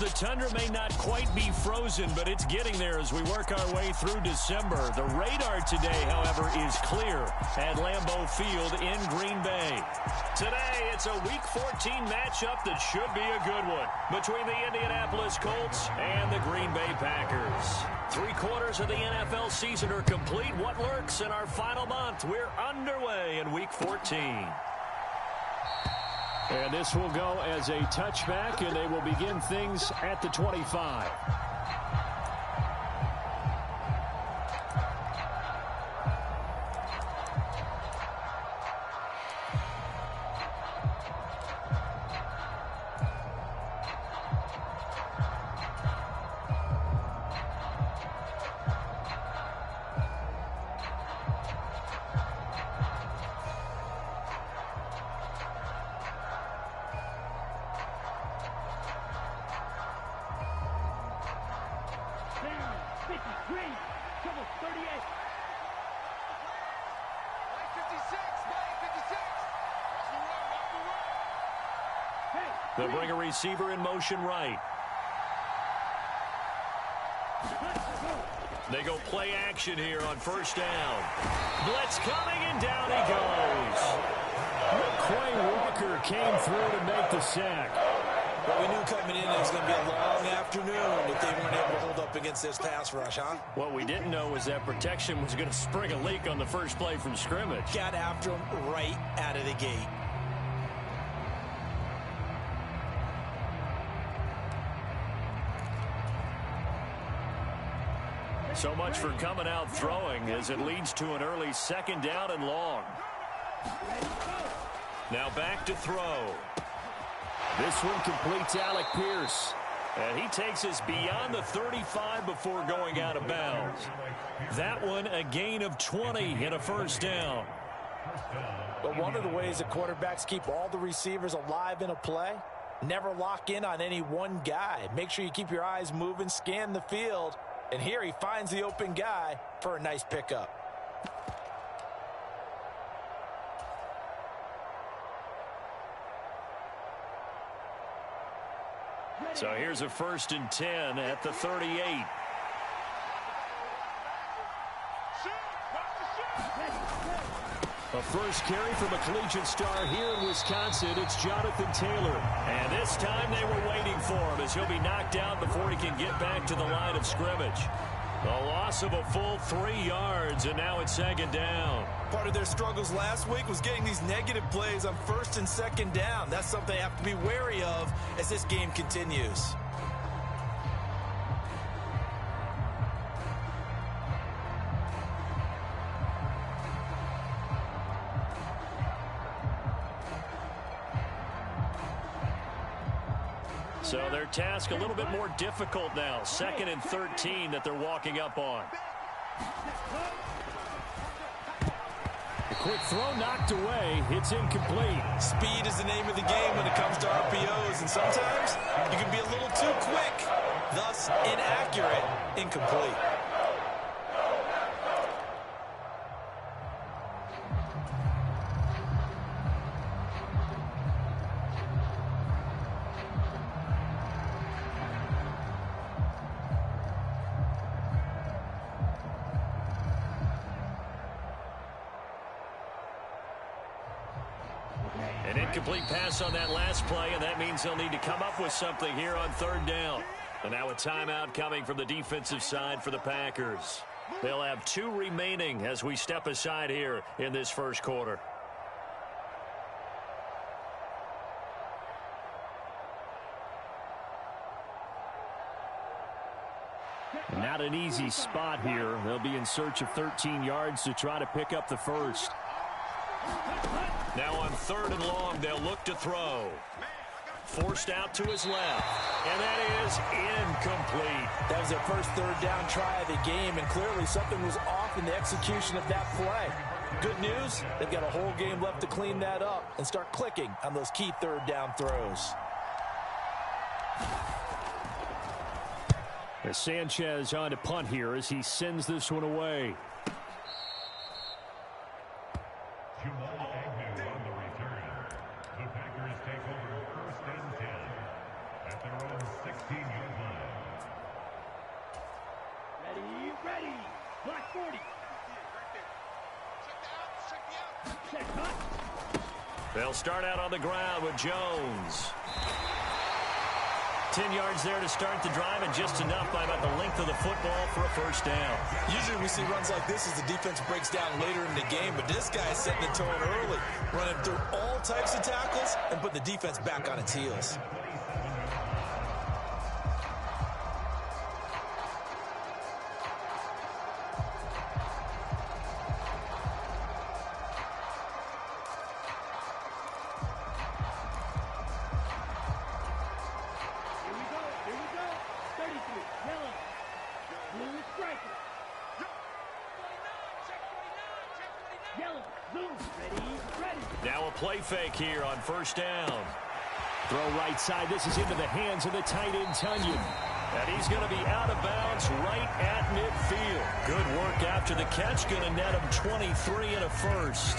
the tundra may not quite be frozen, but it's getting there as we work our way through December. The radar today, however, is clear at Lambeau Field in Green Bay. Today, it's a Week 14 matchup that should be a good one between the Indianapolis Colts and the Green Bay Packers. 3/4 of the NFL season are complete. What lurks in our final month? We're underway in Week 14. And this will go as a touchback, and they will begin things at the 25. They'll bring a receiver in motion right. They go play action here on first down. Blitz coming, and down he goes. Quay Walker came through to make the sack. But we knew coming in it was going to be a long afternoon if they weren't able to hold up against this pass rush, huh? What we didn't know was that protection was going to spring a leak on the first play from scrimmage. Got after him right out of the gate. So much for coming out throwing as it leads to an early second down and long. Now back to throw. This one completes Alec Pierce. And he takes us beyond the 35 before going out of bounds. That one a gain of 20 and a first down. But one of the ways that quarterbacks keep all the receivers alive in a play, never lock in on any one guy. Make sure you keep your eyes moving, scan the field. And here he finds the open guy for a nice pickup. So here's a 1st and 10 at the 38. A first carry from a collegiate star here in Wisconsin. It's Jonathan Taylor. And this time they were waiting for him as he'll be knocked out before he can get back to the line of scrimmage. The loss of a full 3 yards, and now it's second down. Part of their struggles last week was getting these negative plays on 1st and 2nd down. That's something they have to be wary of as this game continues. So their task a little bit more difficult now. 2nd and 13 that they're walking up on. A quick throw knocked away. It's incomplete. Speed is the name of the game when it comes to RPOs, and sometimes you can be a little too quick, thus inaccurate, incomplete. An incomplete pass on that last play, and that means they'll need to come up with something here on 3rd down. And now a timeout coming from the defensive side for the Packers. They'll have 2 remaining as we step aside here in this first quarter. Not an easy spot here. They'll be in search of 13 yards to try to pick up the first. Now on 3rd and long, they'll look to throw. Forced out to his left. And that is incomplete. That was their first 3rd down try of the game, and clearly something was off in the execution of that play. Good news, they've got a whole game left to clean that up and start clicking on those key 3rd down throws. As Sanchez on to punt here as he sends this one away. The Packers take over 1st and 10 at their own 16-yard They'll start out on the ground with Jones. 10 yards there to start the drive, and just enough by about the length of the football for a first down. Usually we see runs like this as the defense breaks down later in the game, but this guy is setting the tone early, running through all types of tackles and putting the defense back on its heels. Now a play fake here on first down. Throw right side. This is into the hands of the tight end, Tunyon. And he's going to be out of bounds right at midfield. Good work after the catch. Going to net him 23 and a first.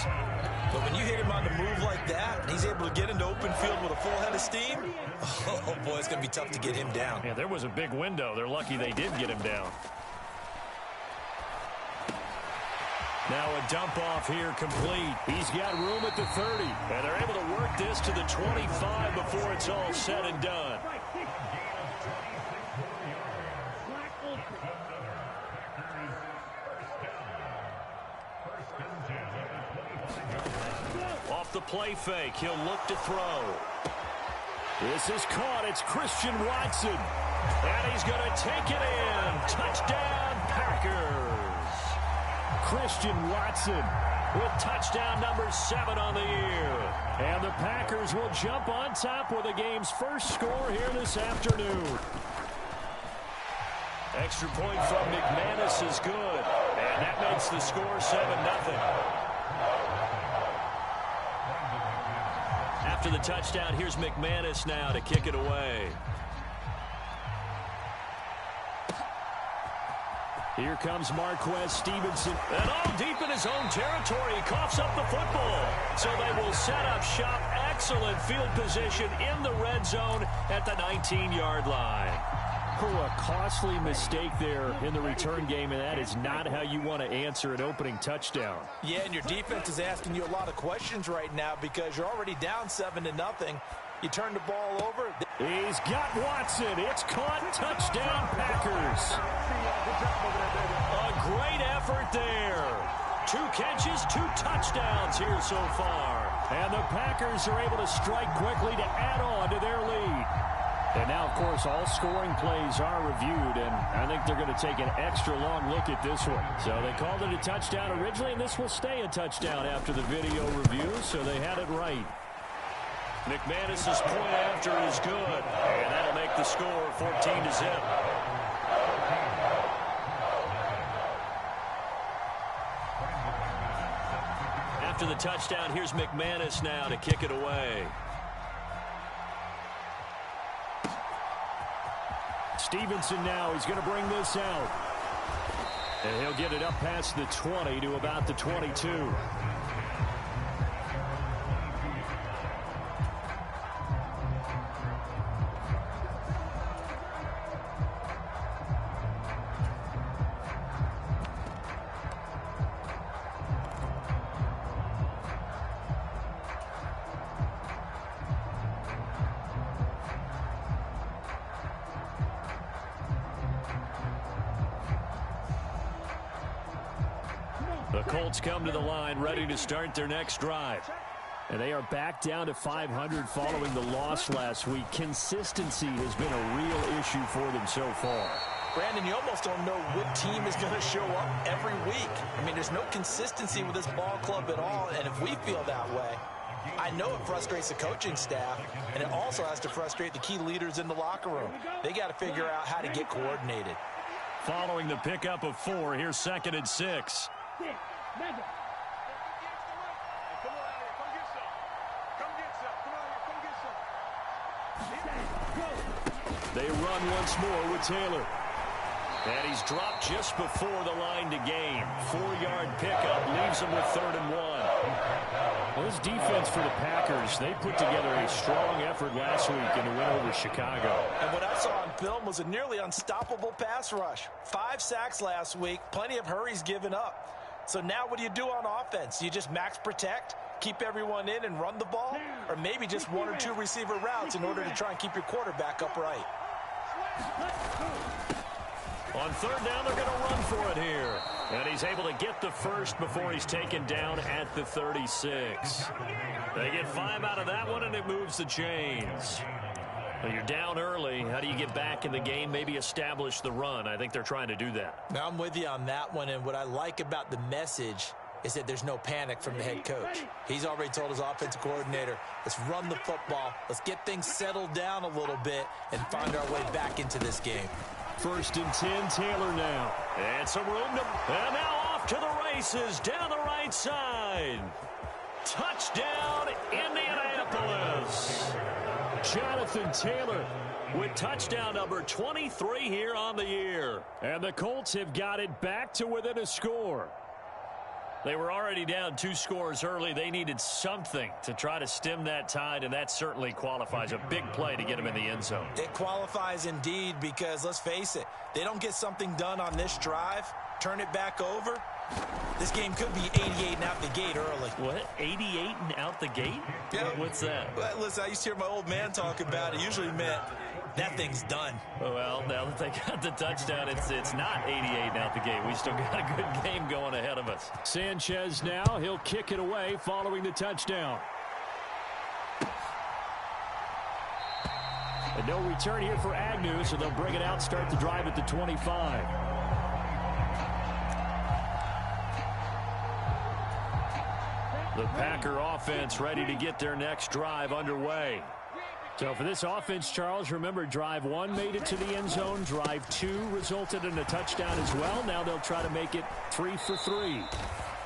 But when you hit him on the move like that, and he's able to get into open field with a full head of steam, oh boy, it's going to be tough to get him down. Yeah, there was a big window. They're lucky they did get him down. Now a dump off here complete. He's got room at the 30. And they're able to work this to the 25 before it's all said and done. Off the play fake, he'll look to throw. This is caught. It's Christian Watson. And he's going to take it in. Touchdown, Packers. Christian Watson with touchdown number 7 on the year. And the Packers will jump on top with the game's first score here this afternoon. Extra point from McManus is good. And that makes the score 7-0. After the touchdown, here's McManus now to kick it away. Here comes Marquez Stevenson. And all deep in his own territory. He coughs up the football. So they will set up shop. Excellent field position in the red zone at the 19-yard line. Oh, a costly mistake there in the return game, and that is not how you want to answer an opening touchdown. Yeah, and your defense is asking you a lot of questions right now because you're already down 7-0. You turn the ball over. He's got Watson. It's caught. Touchdown, Packers. A great effort there. 2 catches, 2 touchdowns here so far. And the Packers are able to strike quickly to add on to their lead. And now, of course, all scoring plays are reviewed, and I think they're going to take an extra long look at this one. So they called it a touchdown originally, and this will stay a touchdown after the video review, so they had it right. McManus's point after is good, and that'll make the score 14-0. After the touchdown, here's McManus now to kick it away. Stevenson now, he's going to bring this out. And he'll get it up past the 20 to about the 22. The Colts come to the line, ready to start their next drive. And they are back down to 500 following the loss last week. Consistency has been a real issue for them so far. Brandon, you almost don't know what team is going to show up every week. I mean, there's no consistency with this ball club at all, and if we feel that way, I know it frustrates the coaching staff, and it also has to frustrate the key leaders in the locker room. They got to figure out how to get coordinated. Following the pickup of 4, here's 2nd and 6. They run once more with Taylor. And he's dropped just before the line to gain. 4-yard pickup leaves him with 3rd and 1. Well, Well, this defense for the Packers, they put together a strong effort last week in the win over Chicago. And what I saw on film was a nearly unstoppable pass rush. 5 sacks last week, plenty of hurries given up. So now what do you do on offense? You just max protect, keep everyone in and run the ball? Or maybe just 1 or 2 receiver routes in order to try and keep your quarterback upright? On third down, they're going to run for it here. And he's able to get the first before he's taken down at the 36. They get 5 out of that one, and it moves the chains. Well, you're down early. How do you get back in the game, maybe establish the run? I think they're trying to do that. Now, I'm with you on that one, and what I like about the message is that there's no panic from the head coach. He's already told his offensive coordinator, let's run the football, let's get things settled down a little bit, and find our way back into this game. 1st and 10, Taylor now. And some room to... And now off to the races down the right side. Touchdown, Indianapolis. Jonathan Taylor with touchdown number 23 here on the year. And the Colts have got it back to within a score. They were already down 2 scores early. They needed something to try to stem that tide, and that certainly qualifies. A big play to get them in the end zone. It qualifies indeed because, let's face it, they don't get something done on this drive, turn it back over, this game could be 88 and out the gate early. What? 88 and out the gate? Yeah. What's that? Well, listen, I used to hear my old man talk about it. Usually meant that thing's done. Well, now that they got the touchdown, it's not 88 and out the gate. We still got a good game going ahead of us. Sanchez now. He'll kick it away following the touchdown. And no return here for Agnew, so they'll bring it out, start the drive at the 25. The Packer offense ready to get their next drive underway. So for this offense, Charles, remember, drive 1 made it to the end zone. Drive 2 resulted in a touchdown as well. Now they'll try to make it 3 for 3.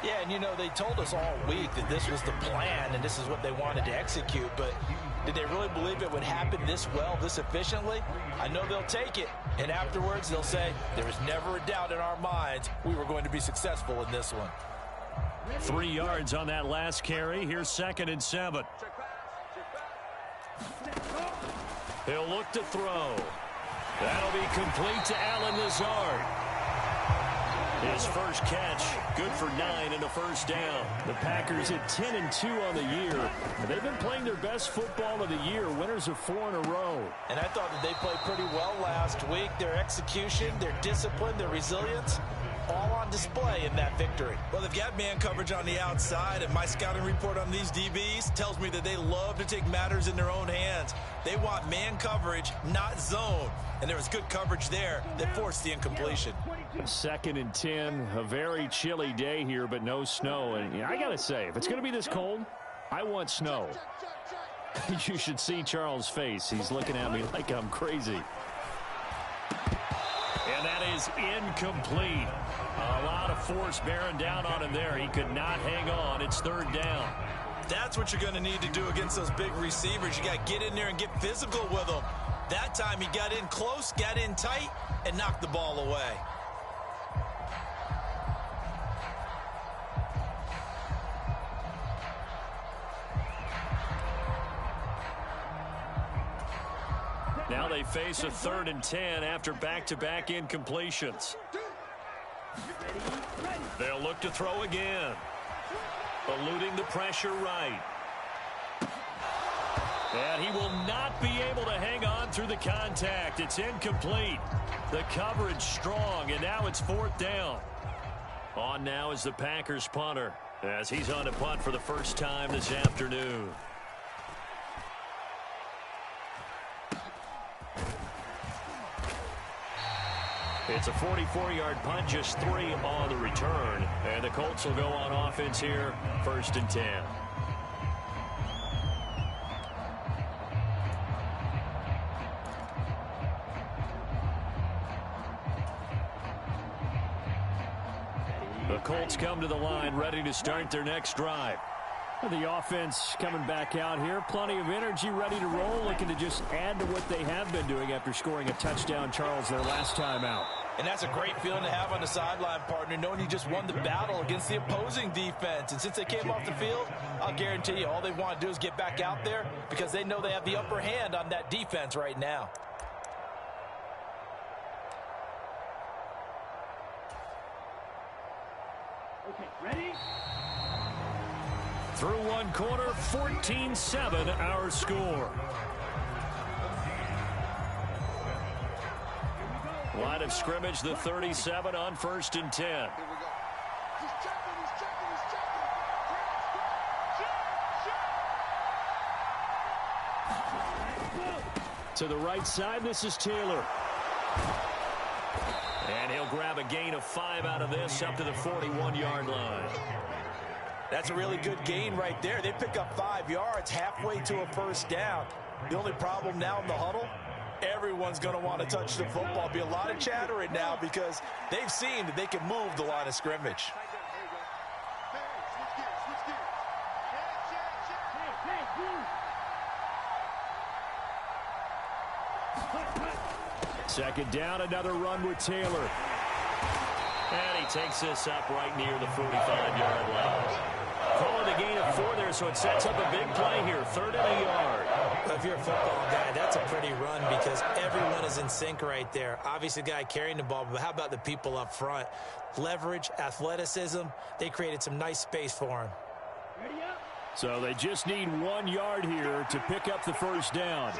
Yeah, and you know, they told us all week that this was the plan and this is what they wanted to execute, but did they really believe it would happen this well, this efficiently? I know they'll take it, and afterwards they'll say, there was never a doubt in our minds we were going to be successful in this one. 3 yards on that last carry. Here's 2nd and 7. He'll look to throw. That'll be complete to Allen Lazard. His first catch, good for 9 and a first down. The Packers at 10-2 on the year. They've been playing their best football of the year, winners of 4 in a row. And I thought that they played pretty well last week. Their execution, their discipline, their resilience, all on display in that victory. Well, they've got man coverage on the outside, and my scouting report on these DBs tells me that they love to take matters in their own hands. They want man coverage, not zone. And there was good coverage there that forced the incompletion. 2nd and 10, a very chilly day here, but no snow. And I got to say, if it's going to be this cold, I want snow. You should see Charles' face. He's looking at me like I'm crazy. And that is incomplete. A lot of force bearing down on him there. He could not hang on. It's 3rd down. That's what you're going to need to do against those big receivers. You got to get in there and get physical with them. That time he got in close, got in tight, and knocked the ball away. Now they face a 3rd and 10 after back-to-back incompletions. They'll look to throw again. Eluding the pressure right. And he will not be able to hang on through the contact. It's incomplete. The coverage strong, and now it's 4th down. On now is the Packers punter, as he's on to punt for the first time this afternoon. It's a 44-yard punt, just 3 on the return. And the Colts will go on offense here, 1st and 10. The Colts come to the line, ready to start their next drive. The offense coming back out here. Plenty of energy, ready to roll, looking to just add to what they have been doing after scoring a touchdown, Charles, their last time out. And that's a great feeling to have on the sideline, partner, knowing you just won the battle against the opposing defense. And since they came off the field, I'll guarantee you all they want to do is get back out there because they know they have the upper hand on that defense right now. Okay, ready? Through one quarter, 14-7 our score. Line of scrimmage, the 37 on 1st and 10. Here we go. He's checking, he's checking, he's checking. To the right side, this is Taylor. And he'll grab a gain of 5 out of this up to the 41-yard line. That's a really good gain right there. They pick up 5 yards halfway to a first down. The only problem now in the huddle, everyone's going to want to touch the football. Be a lot of chattering now because they've seen that they can move the line of scrimmage. Second down, another run with Taylor. And he takes this up right near the 45-yard line. Calling a gain of 4 there, so it sets up a big play here. 3rd and a yard. If you're a football guy, that's a pretty run because everyone is in sync right there. Obviously, the guy carrying the ball, but how about the people up front? Leverage, athleticism, they created some nice space for him. So they just need 1 yard here to pick up the first down.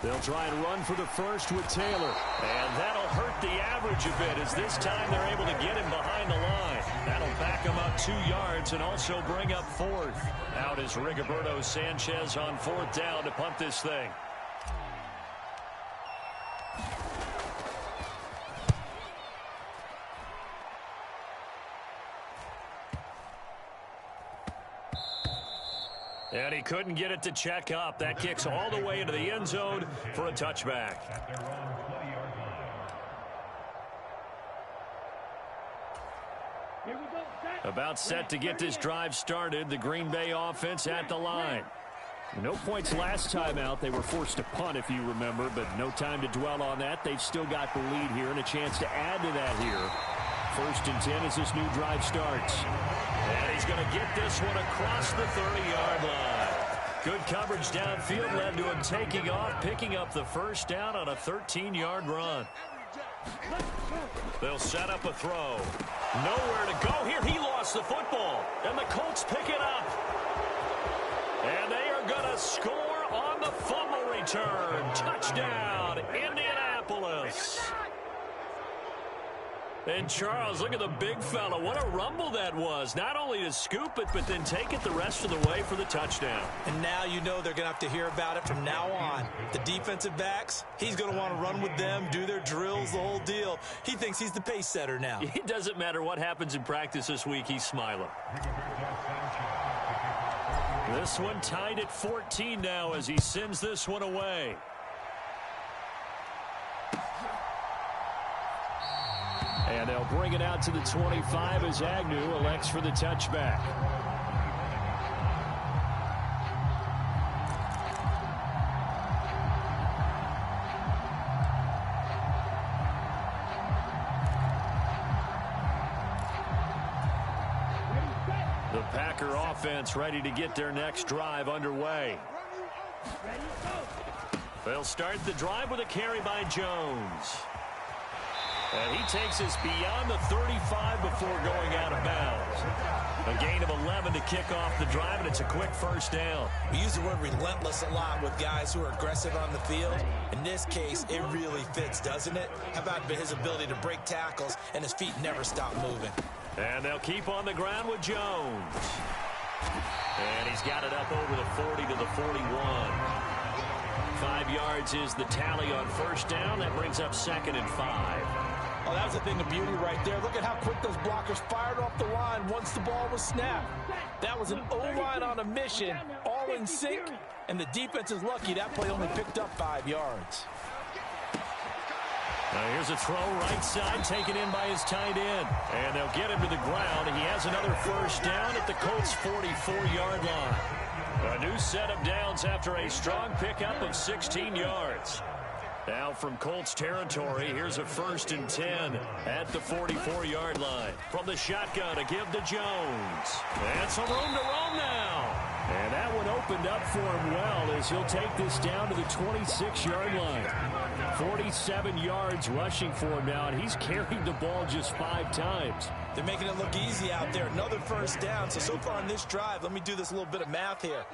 They'll try and run for the first with Taylor. And that'll hurt the average a bit as this time they're able to get him behind the line. That'll back him up 2 yards and also bring up 4th. Out is Rigoberto Sanchez on 4th down to punt this thing. And he couldn't get it to check up. That kicks all the way into the end zone for a touchback. About set to get this drive started. The Green Bay offense at the line. No points last time out. They were forced to punt, if you remember, but no time to dwell on that. They've still got the lead here and a chance to add to that here. 1st and 10 as this new drive starts. And he's going to get this one across the 30-yard line. Good coverage downfield led to him taking off, picking up the first down on a 13-yard run. They'll set up a throw. Nowhere to go here. He lost the football. And the Colts pick it up. And they are going to score on the fumble return. Touchdown, Indianapolis. And Charles, look at the big fella. What a rumble that was. Not only to scoop it, but then take it the rest of the way for the touchdown. And now you know they're going to have to hear about it from now on. The defensive backs, he's going to want to run with them, do their drills, the whole deal. He thinks he's the pace setter now. It doesn't matter what happens in practice this week. He's smiling. This one tied at 14 now as he sends this one away. And they'll bring it out to the 25 as Agnew elects for the touchback. The Packer offense ready to get their next drive underway. They'll start the drive with a carry by Jones. And he takes us beyond the 35 before going out of bounds. A gain of 11 to kick off the drive, and it's a quick first down. We use the word relentless a lot with guys who are aggressive on the field. In this case, it really fits, doesn't it? How about his ability to break tackles and his feet never stop moving? And they'll keep on the ground with Jones. And he's got it up over the 40 to the 41. 5 yards is the tally on first down. That brings up 2nd and 5. Oh, that was a thing of beauty right there. Look at how quick those blockers fired off the line once the ball was snapped. That was an O-line on a mission, all in sync, and the defense is lucky that play only picked up 5 yards. Here's a throw right side taken in by his tight end. And they'll get him to the ground. He has another first down at the Colts' 44-yard line. A new set of downs after a strong pickup of 16 yards. Now from Colts territory, here's a 1st and 10 at the 44-yard line. From the shotgun, a give to Jones. And some room to roam now. And that one opened up for him well as he'll take this down to the 26-yard line. 47 yards rushing for him now, and he's carried the ball just 5 times. They're making it look easy out there. Another first down. So far in this drive, let me do this little bit of math here.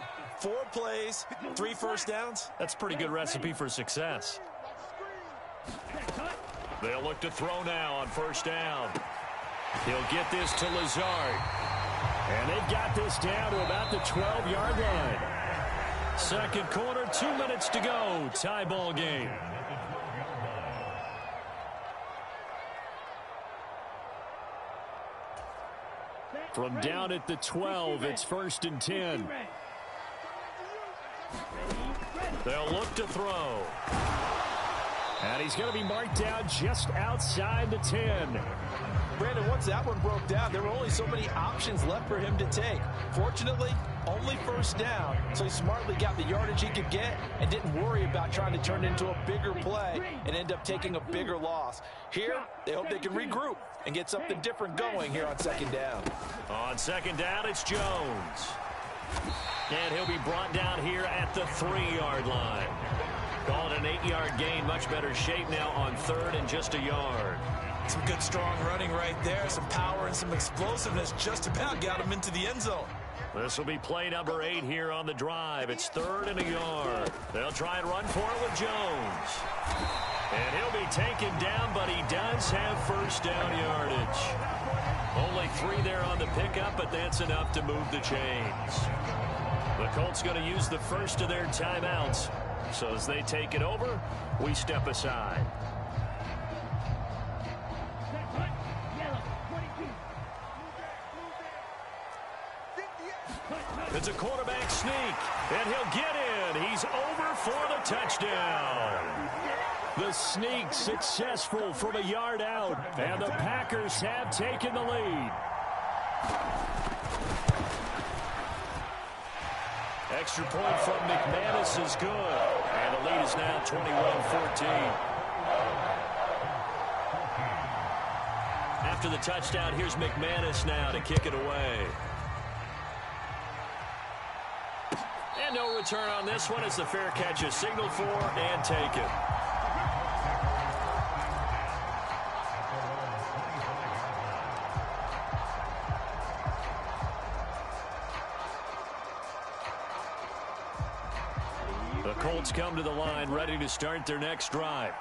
4 plays, 3 first downs. That's a pretty good recipe for success. They'll look to throw now on 1st down. He'll get this to Lazard. And they've got this down to about the 12-yard line. 2nd quarter, 2 minutes to go. Tie ball game. From down at the 12, it's 1st and 10. They'll look to throw. And he's going to be marked down just outside the 10. Brandon, once that one broke down, there were only so many options left for him to take. Fortunately, only 1st down, so he smartly got the yardage he could get and didn't worry about trying to turn it into a bigger play and end up taking a bigger loss. Here, they hope they can regroup and get something different going here on 2nd down. On 2nd down, it's Jones. And he'll be brought down here at the 3-yard line. Called an 8-yard gain, much better shape now on 3rd and just a yard. Some good, strong running right there. Some power and some explosiveness just about got him into the end zone. This will be play number 8 here on the drive. It's 3rd and a yard. They'll try and run for it with Jones. And he'll be taken down, but he does have 1st down yardage. Only 3 there on the pickup, but that's enough to move the chains. The Colts going to use the first of their timeouts. So as they take it over, we step aside. It's a quarterback sneak, and he'll get in. He's over for the touchdown. The sneak successful from a yard out, and the Packers have taken the lead. Extra point from McManus is good, and the lead is now 21-14. After the touchdown, here's McManus now to kick it away. And no return on this one. It's the fair catch is signaled for and taken. The Colts come to the line ready to start their next drive.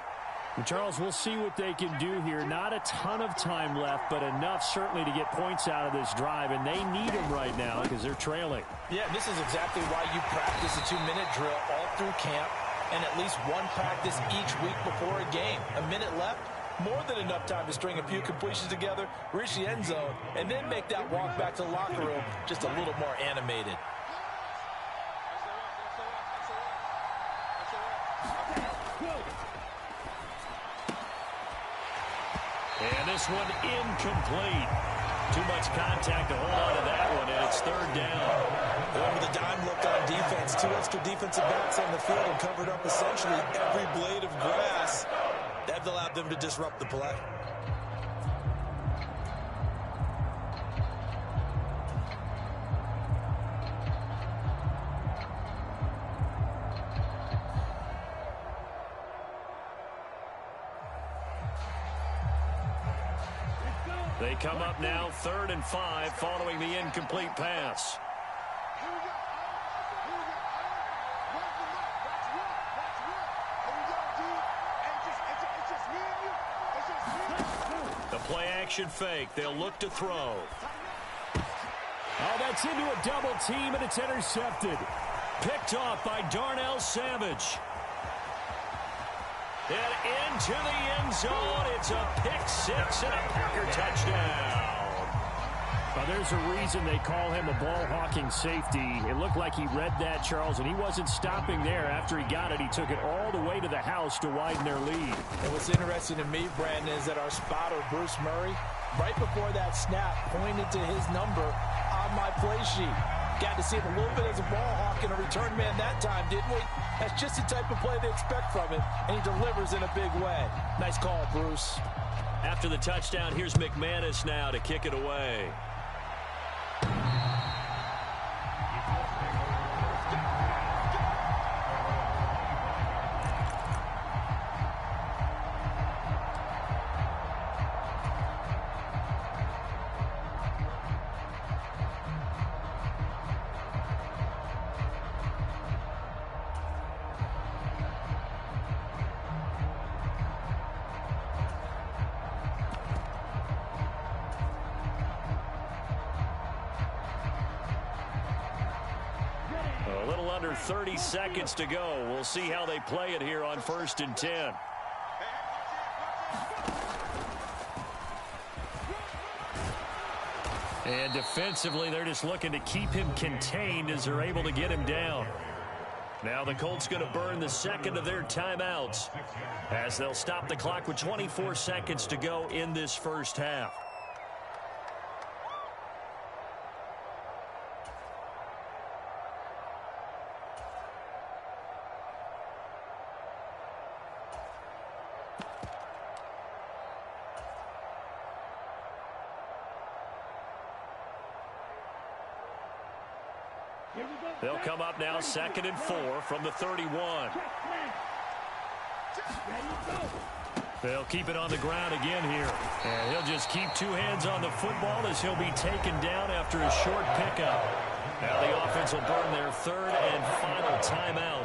And Charles, we'll see what they can do here. Not a ton of time left, but enough certainly to get points out of this drive, and they need them right now because they're trailing. Yeah, this is exactly why you practice a 2-minute drill all through camp and at least one practice each week before a game. A minute left, more than enough time to string a few completions together, reach the end zone, and then make that walk back to the locker room just a little more animated. And this one incomplete. Too much contact to hold on to that one, and it's 3rd down. Over the dime look on defense. 2 extra defensive backs on the field and covered up essentially every blade of grass. That allowed them to disrupt the play. They come up now 3rd and 5 following the incomplete pass. The play action fake. They'll look to throw. Oh, that's into a double team, and it's intercepted. Picked off by Darnell Savage. And into the end zone. It's a pick 6 and a Packer touchdown. There's a reason they call him a ball-hawking safety. It looked like he read that, Charles, and he wasn't stopping there. After he got it, he took it all the way to the house to widen their lead. And what's interesting to me, Brandon, is that our spotter, Bruce Murray, right before that snap, pointed to his number on my play sheet. Got to see him a little bit as a ball hawk and a return man that time, didn't we? That's just the type of play they expect from him, and he delivers in a big way. Nice call, Bruce. After the touchdown, here's McManus now to kick it away. Under 30 seconds to go. We'll see how they play it here on 1st and 10. And defensively, they're just looking to keep him contained as they're able to get him down. Now the Colts going to burn the second of their timeouts as they'll stop the clock with 24 seconds to go in this first half. They'll come up now 2nd and 4 from the 31. They'll keep it on the ground again here. And he'll just keep two hands on the football as he'll be taken down after a short pickup. Now the offense will burn their 3rd and final timeout.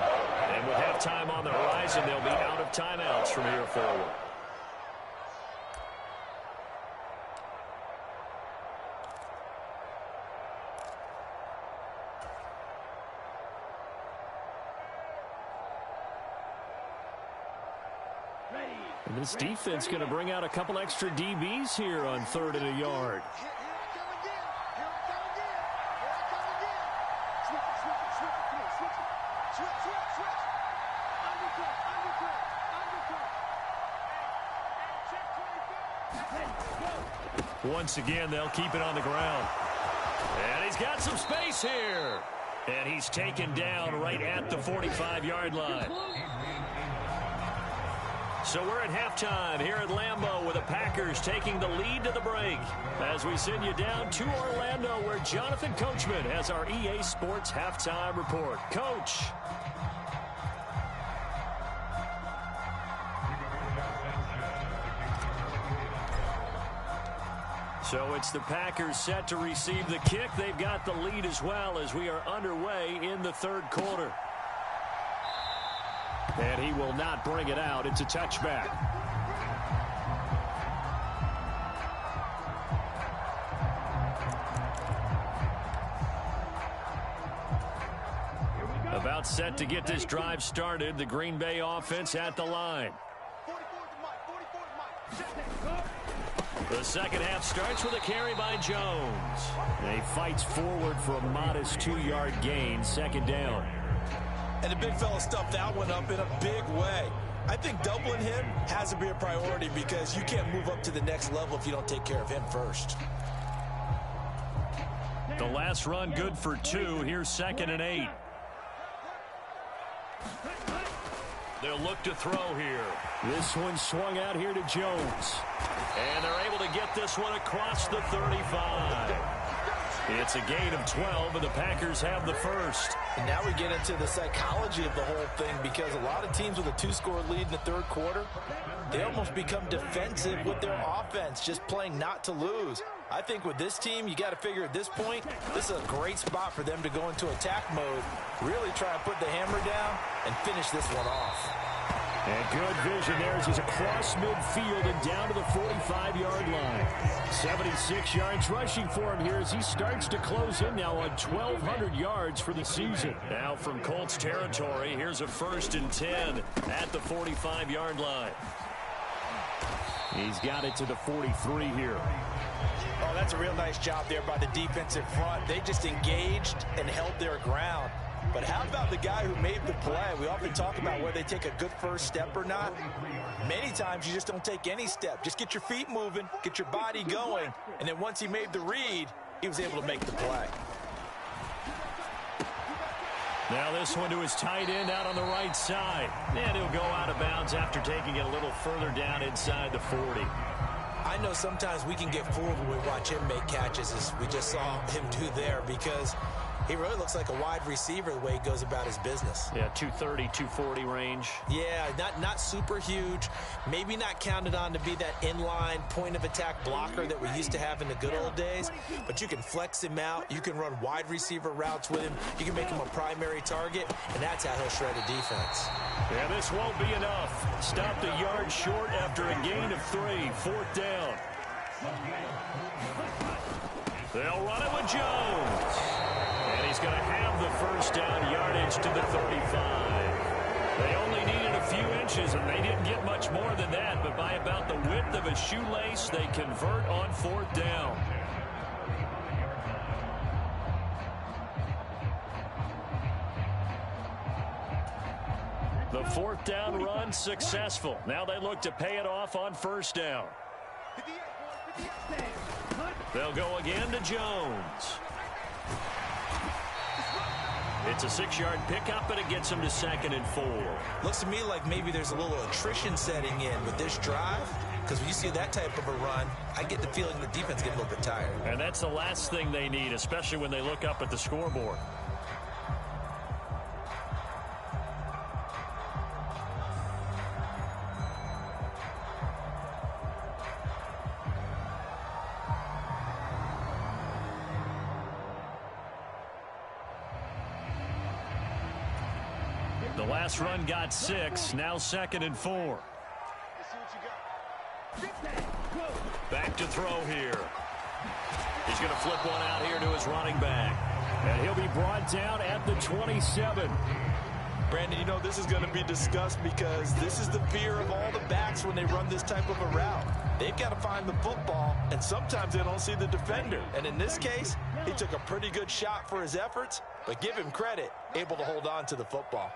And with halftime on the horizon, they'll be out of timeouts from here forward. And this defense going to bring out a couple extra DBs here on 3rd and a yard. Once again, they'll keep it on the ground. And he's got some space here. And he's taken down right at the 45-yard line. So we're at halftime here at Lambeau with the Packers taking the lead to the break. As we send you down to Orlando where Jonathan Coachman has our EA Sports halftime report. Coach. So it's the Packers set to receive the kick. They've got the lead as well as we are underway in the 3rd quarter. And he will not bring it out. It's a touchback. About set to get this drive started. The Green Bay offense at the line. The second half starts with a carry by Jones. And he fights forward for a modest 2-yard gain. 2nd down. And the big fella stuffed that one up in a big way. I think doubling him has to be a priority because you can't move up to the next level if you don't take care of him first. The last run good for 2. Here's 2nd and 8. They'll look to throw here. This one swung out here to Jones. And they're able to get this one across the 35. It's a gain of 12, and the Packers have the first. And now we get into the psychology of the whole thing because a lot of teams with a 2-score lead in the 3rd quarter, they almost become defensive with their offense, just playing not to lose. I think with this team, you got to figure at this point, this is a great spot for them to go into attack mode, really try and put the hammer down and finish this one off. And good vision there as he's across midfield and down to the 45-yard line. 76 yards rushing for him here as he starts to close in now on 1,200 yards for the season. Now from Colts territory, here's a 1st and 10 at the 45-yard line. He's got it to the 43 here. Oh, that's a real nice job there by the defensive front. They just engaged and held their ground. But how about the guy who made the play? We often talk about whether they take a good first step or not. Many times you just don't take any step. Just get your feet moving, get your body going, and then once he made the read, he was able to make the play. Now this one to his tight end out on the right side. And he'll go out of bounds after taking it a little further down inside the 40. I know sometimes we can get fooled when we watch him make catches, as we just saw him do there, because he really looks like a wide receiver the way he goes about his business. Yeah, 230, 240 range. Yeah, not super huge. Maybe not counted on to be that inline point-of-attack blocker that we used to have in the good old days. But you can flex him out. You can run wide receiver routes with him. You can make him a primary target, and that's how he'll shred a defense. Yeah, this won't be enough. Stopped a yard short after a gain of 3. 4th down. They'll run it with Jones. And he's going to have the first down yardage to the 35. They only needed a few inches, and they didn't get much more than that. But by about the width of a shoelace, they convert on 4th down. The 4th down run successful. Now they look to pay it off on 1st down. They'll go again to Jones. It's a 6-yard pickup, and it gets him to 2nd and 4. Looks to me like maybe there's a little attrition setting in with this drive, because when you see that type of a run, I get the feeling the defense gets a little bit tired. And that's the last thing they need, especially when they look up at the scoreboard. The last run got 6, now 2nd and 4. Back to throw here. He's going to flip one out here to his running back. And he'll be brought down at the 27. Brandon, you know this is going to be discussed because this is the fear of all the backs when they run this type of a route. They've got to find the football, and sometimes they don't see the defender. And in this case, he took a pretty good shot for his efforts, but give him credit, able to hold on to the football.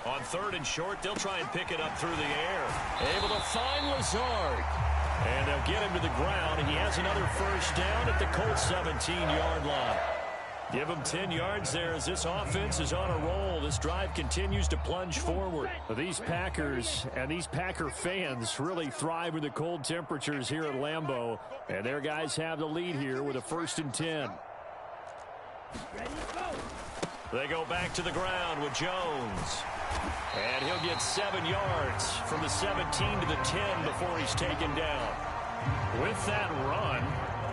On 3rd and short, they'll try and pick it up through the air. Able to find Lazard. And they'll get him to the ground. He has another first down at the Colts 17-yard line. Give him 10 yards there as this offense is on a roll. This drive continues to plunge forward. These Packers and these Packer fans really thrive in the cold temperatures here at Lambeau. And their guys have the lead here with a 1st and 10. They go back to the ground with Jones. And he'll get 7 yards from the 17 to the 10 before he's taken down. With that run,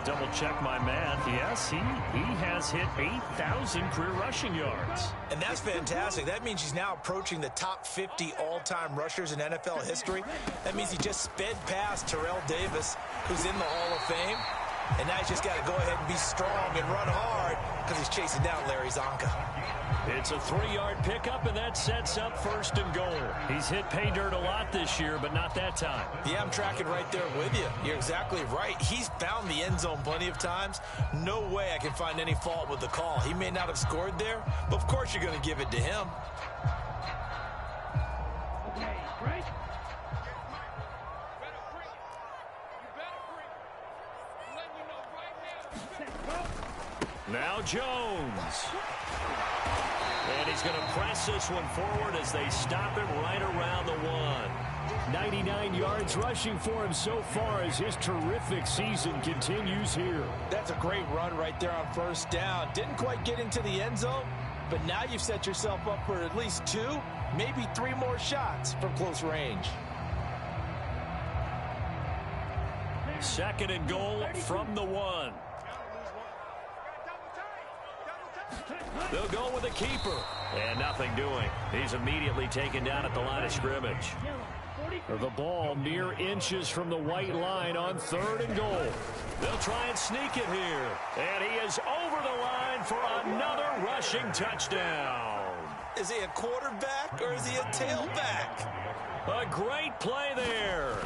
double check my math. Yes, he has hit 8,000 career rushing yards. And that's fantastic. That means he's now approaching the top 50 all-time rushers in NFL history. That means he just sped past Terrell Davis, who's in the Hall of Fame. And now he's just got to go ahead and be strong and run hard because he's chasing down Larry Zonka. It's a 3-yard pickup, and that sets up 1st and goal. He's hit pay dirt a lot this year, but not that time. Yeah, I'm tracking right there with you. You're exactly right. He's found the end zone plenty of times. No way I can find any fault with the call. He may not have scored there, but of course you're going to give it to him. Now Jones. And he's going to press this one forward as they stop him right around the 1. 99 yards rushing for him so far as his terrific season continues here. That's a great run right there on 1st down. Didn't quite get into the end zone, but now you've set yourself up for at least 2, maybe 3 more shots from close range. 2nd and goal from the 1. They'll go with a keeper. And nothing doing. He's immediately taken down at the line of scrimmage. The ball mere inches from the white line on 3rd and goal. They'll try and sneak it here. And he is over the line for another rushing touchdown. Is he a quarterback or is he a tailback? A great play there.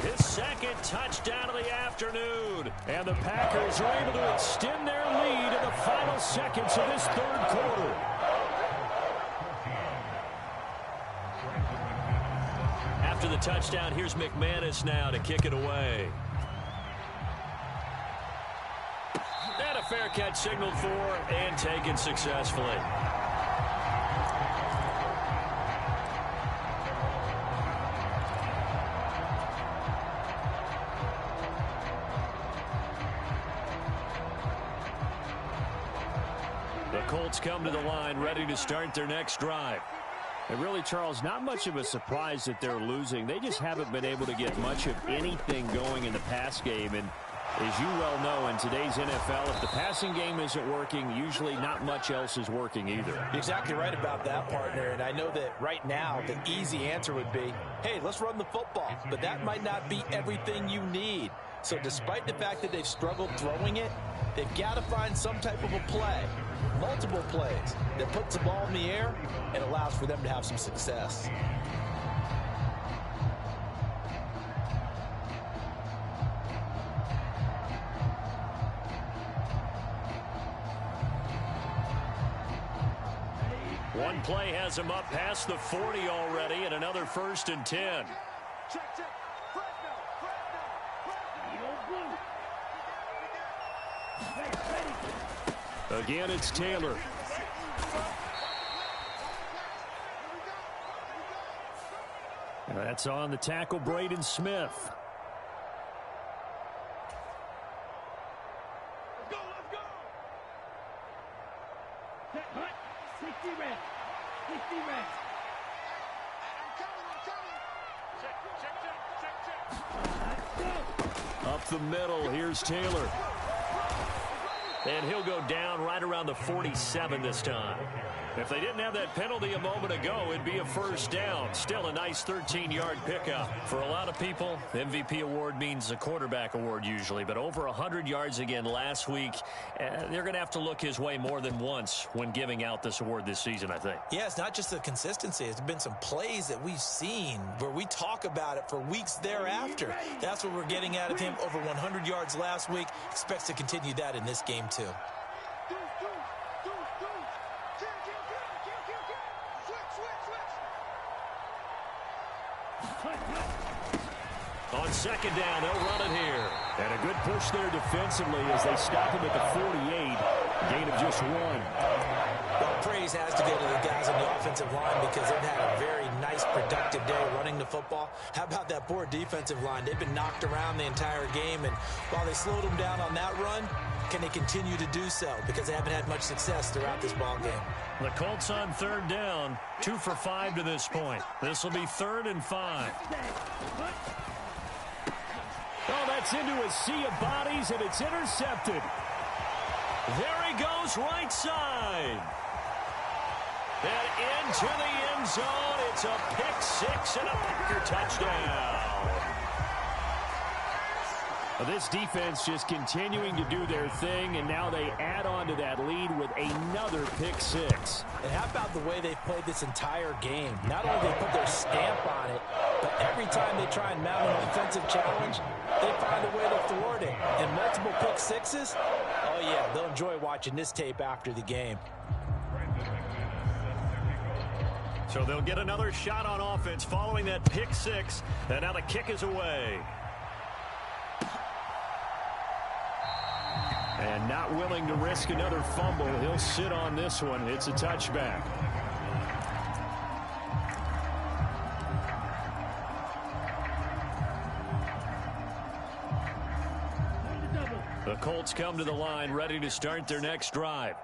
His second touchdown of the afternoon. And the Packers are able to extend their lead in the final seconds of this third quarter. After the touchdown, here's McManus now to kick it away. And a fair catch signaled for and taken successfully. The Colts come to the line ready to start their next drive. And really, Charles, not much of a surprise that they're losing. They just haven't been able to get much of anything going in the pass game. And as you well know, in today's NFL, if the passing game isn't working, usually not much else is working either. You're exactly right about that, partner. And I know that right now the easy answer would be, hey, let's run the football. But that might not be everything you need. So despite the fact that they've struggled throwing it, they've got to find some type of a play, multiple plays, that puts the ball in the air and allows for them to have some success. One play has him up past the 40 already, and another 1st and 10. Again, it's Taylor. That's on the tackle, Braden Smith. Let's go, let's go. Set, hut, 60 reps. 60 reps. I'm coming. Check. Up the middle, here's Taylor. And he'll go down right around the 47 this time. If they didn't have that penalty a moment ago, it'd be a 1st down. Still a nice 13-yard pickup. For a lot of people, the MVP award means a quarterback award usually. But over 100 yards again last week, they're going to have to look his way more than once when giving out this award this season, I think. Yeah, it's not just the consistency. It's been some plays that we've seen where we talk about it for weeks thereafter. That's what we're getting out of him. Over 100 yards last week. Expects to continue that in this game, too. On 2nd down, they'll run it here. And a good push there defensively as they stop him at the 48. Gain of just 1. Well, praise has to go to the guys on the offensive line because they've had a very nice, productive day running the football. How about that poor defensive line? They've been knocked around the entire game, and while they slowed them down on that run, can they continue to do so? Because they haven't had much success throughout this ball game. The Colts on 3rd down, 2 for 5 to this point. This will be 3rd and 5. Oh, that's into a sea of bodies, and it's intercepted. There he goes, right side. And into the end zone. It's a pick 6 and a Packer touchdown. Well, this defense just continuing to do their thing, and now they add on to that lead with another pick 6. And how about the way they've played this entire game? Not only do they put their stamp on it, but every time they try and mount an offensive challenge, they find a way to thwart it. And multiple pick 6s, oh yeah, they'll enjoy watching this tape after the game. So they'll get another shot on offense following that pick 6, and now the kick is away. And not willing to risk another fumble. He'll sit on this one. It's a touchback. The Colts come to the line ready to start their next drive.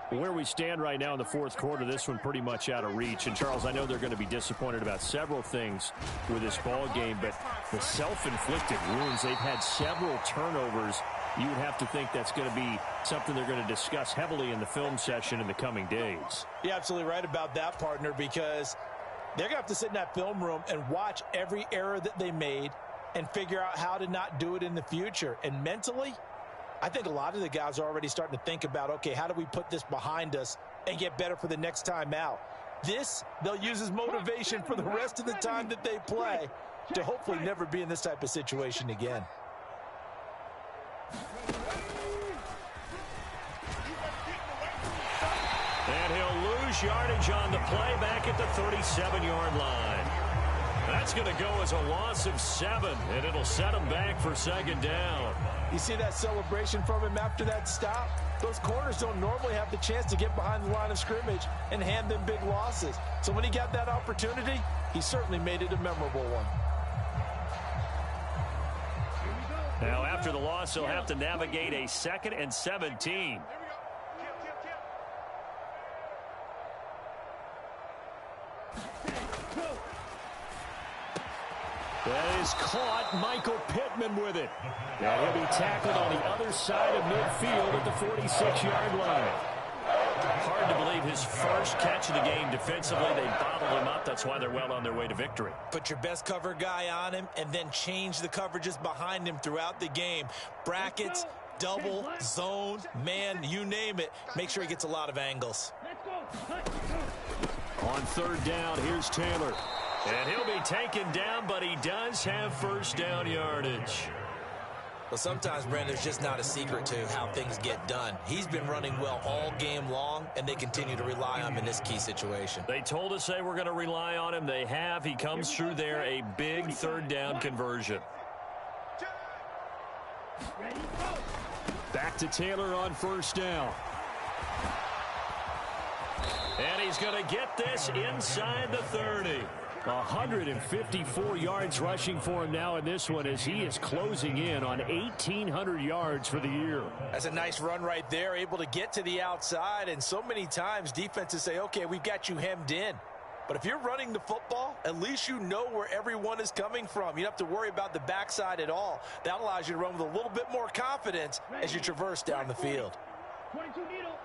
Where we stand right now in the 4th quarter, this one pretty much out of reach. And, Charles, I know they're going to be disappointed about several things with this ball game, but the self-inflicted wounds, they've had several turnovers. You would have to think that's going to be something they're going to discuss heavily in the film session in the coming days. You're absolutely right about that, partner, because they're going to have to sit in that film room and watch every error that they made and figure out how to not do it in the future. And mentally, I think a lot of the guys are already starting to think about, okay, how do we put this behind us and get better for the next time out? This, they'll use as motivation for the rest of the time that they play to hopefully never be in this type of situation again. And he'll lose yardage on the play back at the 37-yard line. That's going to go as a loss of 7, and it'll set him back for second down. You see that celebration from him after that stop? Those corners don't normally have the chance to get behind the line of scrimmage and hand them big losses. So when he got that opportunity, he certainly made it a memorable one. Now, after the loss, he'll have to navigate a 2nd and 17. That is caught. Michael Pittman with it. And he'll be tackled on the other side of midfield at the 46-yard line. Hard to believe his first catch of the game defensively. They bottled him up. That's why they're well on their way to victory. Put your best cover guy on him and then change the coverages behind him throughout the game. Brackets, double, zone, man, you name it. Make sure he gets a lot of angles. On 3rd down, here's Taylor. And he'll be taken down, but he does have first down yardage. Well, sometimes, Brandon, there's just not a secret to how things get done. He's been running well all game long, and they continue to rely on him in this key situation. They told us they were going to rely on him. They have. He comes through there, a big 3rd down conversion. Back to Taylor on 1st down. And he's going to get this inside the 30. 154 yards rushing for him now in this one as he is closing in on 1,800 yards for the year. That's a nice run right there, able to get to the outside. And so many times defenses say, okay, we've got you hemmed in. But if you're running the football, at least you know where everyone is coming from. You don't have to worry about the backside at all. That allows you to run with a little bit more confidence as you traverse down the field. 22 needle.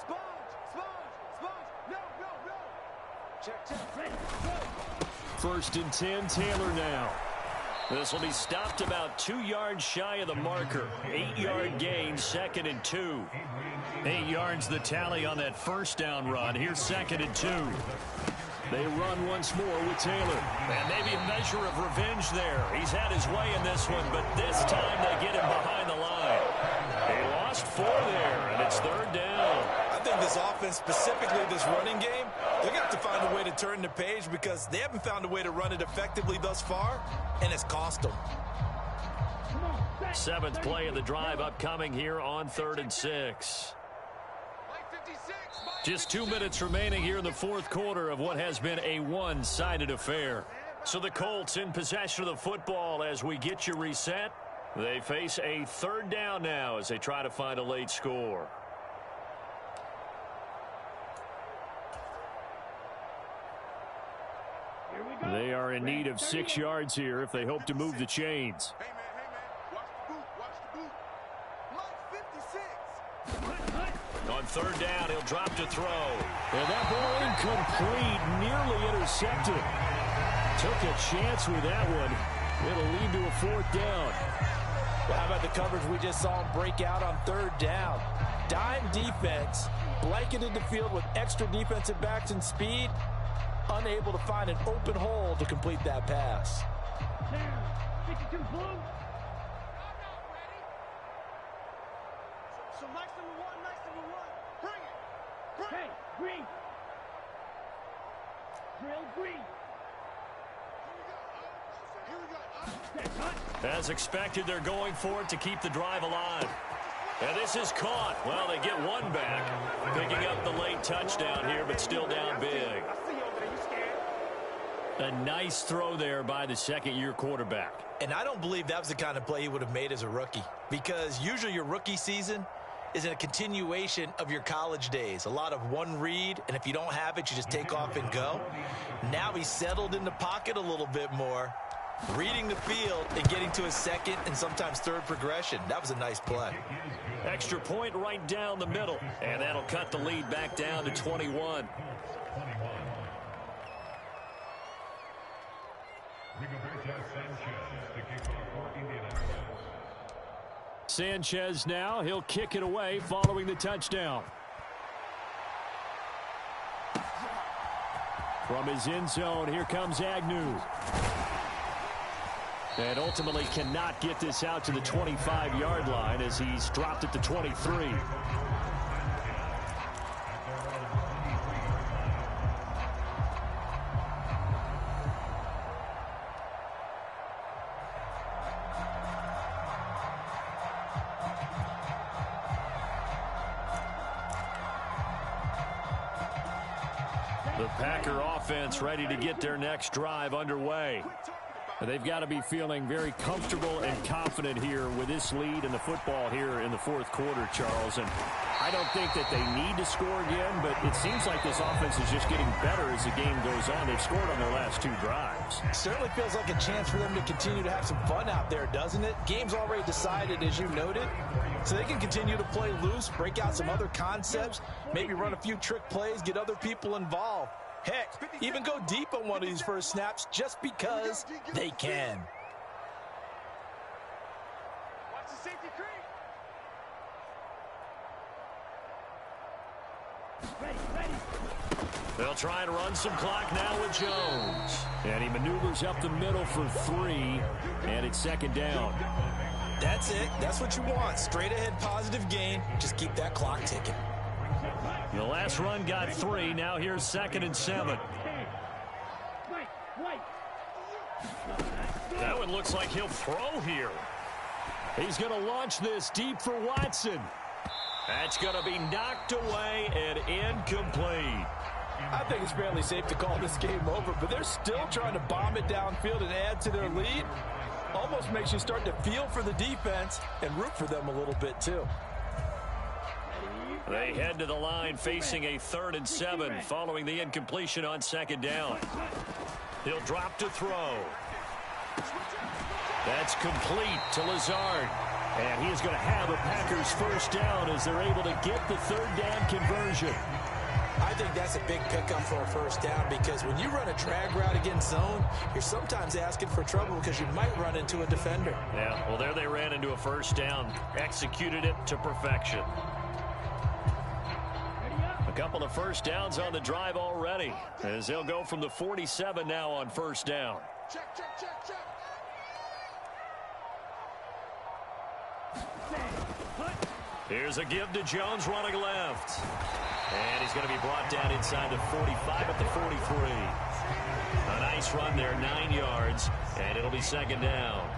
Sponge. No. Check. 1st and 10, Taylor now. This will be stopped about 2 yards shy of the marker. 8-yard gain, 2nd and 2. 8 yards the tally on that 1st down run. Here's 2nd and 2. They run once more with Taylor. And maybe a measure of revenge there. He's had his way in this one, but this time they get him behind the line. They lost 4 there, and it's 3rd down. I think this offense, specifically this running game, they're going to have to find a way to turn the page because they haven't found a way to run it effectively thus far, and it's cost them. 7th play of the drive upcoming here on 3rd and 6. Just 2 minutes remaining here in the 4th quarter of what has been a one-sided affair. So the Colts in possession of the football as we get you reset. They face a 3rd down now as they try to find a late score. They are in need of 6 yards here if they hope to move the chains. Hey, man. Watch the boot. Like 56. On 3rd down, he'll drop to throw. And that ball incomplete, nearly intercepted. Took a chance with that one. It'll lead to a 4th down. Well, how about the coverage we just saw him break out on 3rd down? Dime defense, blanketed the field with extra defensive backs and speed, unable to find an open hole to complete that pass. 52 blue. So nice number one. Bring it. Hey, green. Drill green. Here we go. As expected, they're going for it to keep the drive alive. And this is caught. Well, they get one back, picking up the late touchdown here, but still down big. A nice throw there by the 2nd-year quarterback. And I don't believe that was the kind of play he would have made as a rookie, because usually your rookie season is a continuation of your college days. A lot of one read, and if you don't have it, you just take off and go. Now he's settled in the pocket a little bit more, reading the field and getting to his 2nd and sometimes 3rd progression. That was a nice play. Extra point right down the middle, and that'll cut the lead back down to 21. Sanchez now, he'll kick it away following the touchdown. From his end zone, here comes Agnew. And ultimately cannot get this out to the 25-yard line as he's dropped at the 23. The Packer offense ready to get their next drive underway. They've got to be feeling very comfortable and confident here with this lead in the football here in the fourth quarter, Charles. And I don't think that they need to score again, but it seems like this offense is just getting better as the game goes on. They've scored on their last 2 drives. Certainly feels like a chance for them to continue to have some fun out there, doesn't it? Game's already decided, as you noted, so they can continue to play loose, break out some other concepts, maybe run a few trick plays, get other people involved. Heck, even go deep on one of these first snaps just because they can. Watch the safety creep. They'll try and run some clock now with Jones. And he maneuvers up the middle for 3, and it's second down. That's it. That's what you want. Straight ahead positive gain. Just keep that clock ticking. The last run got 3. Now here's 2nd and 7. That one looks like he'll throw here. He's going to launch this deep for Watson. That's going to be knocked away and incomplete. I think it's fairly safe to call this game over, but they're still trying to bomb it downfield and add to their lead. Almost makes you start to feel for the defense and root for them a little bit too. They head to the line facing a 3rd and 7 following the incompletion on 2nd down. He'll drop to throw. That's complete to Lazard. And he is going to have a Packers first down as they're able to get the 3rd down conversion. I think that's a big pickup for a first down because when you run a drag route against zone, you're sometimes asking for trouble because you might run into a defender. Yeah, well, there they ran into a first down, executed it to perfection. A couple of first downs on the drive already as they'll go from the 47 now on first down. Check, check, check, check. Here's a give to Jones running left. And he's going to be brought down inside the 45 at the 43. A nice run there, 9 yards, and it'll be 2nd down.